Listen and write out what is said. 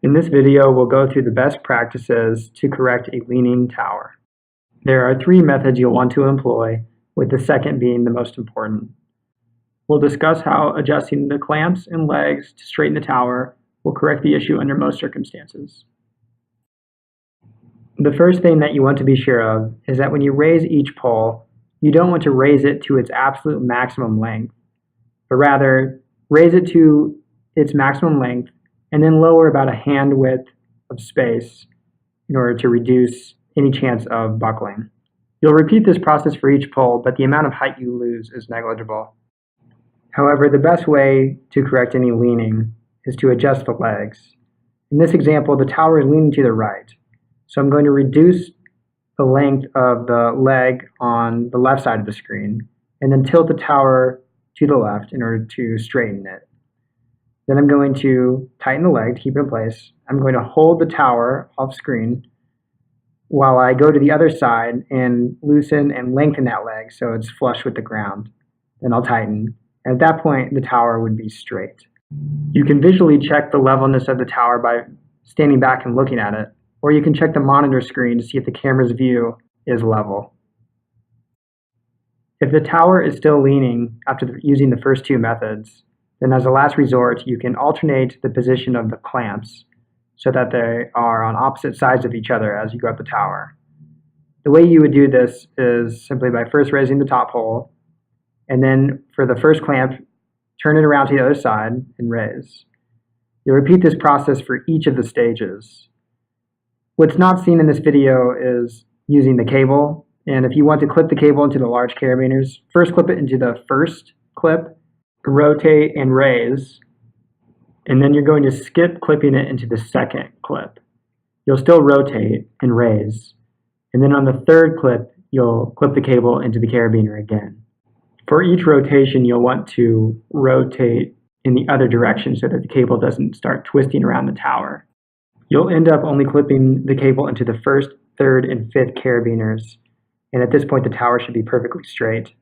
In this video, we'll go through the best practices to correct a leaning tower. There are 3 methods you'll want to employ, with the second being the most important. We'll discuss how adjusting the clamps and legs to straighten the tower will correct the issue under most circumstances. The first thing that you want to be sure of is that when you raise each pole, you don't want to raise it to its absolute maximum length, but rather raise it to its maximum length and then lower about a hand width of space in order to reduce any chance of buckling. You'll repeat this process for each pole, but the amount of height you lose is negligible. However, the best way to correct any leaning is to adjust the legs. In this example, the tower is leaning to the right, so I'm going to reduce the length of the leg on the left side of the screen and then tilt the tower to the left in order to straighten it. Then I'm going to tighten the leg to keep it in place. I'm going to hold the tower off screen while I go to the other side and loosen and lengthen that leg so it's flush with the ground. Then I'll tighten, and at that point the tower would be straight. You can visually check the levelness of the tower by standing back and looking at it, or you can check the monitor screen to see if the camera's view is level. If the tower is still leaning after using the first 2 methods, then as a last resort, you can alternate the position of the clamps so that they are on opposite sides of each other as you go up the tower. The way you would do this is simply by first raising the top pole, and then for the first clamp, turn it around to the other side and raise. You'll repeat this process for each of the stages. What's not seen in this video is using the cable, and if you want to clip the cable into the large carabiners, first clip it into the first clip, rotate and raise, and then you're going to skip clipping it into the second clip. You'll still rotate and raise, and then on the third clip, you'll clip the cable into the carabiner again. For each rotation, you'll want to rotate in the other direction so that the cable doesn't start twisting around the tower. You'll end up only clipping the cable into the first, third, and fifth carabiners, and at this point the tower should be perfectly straight.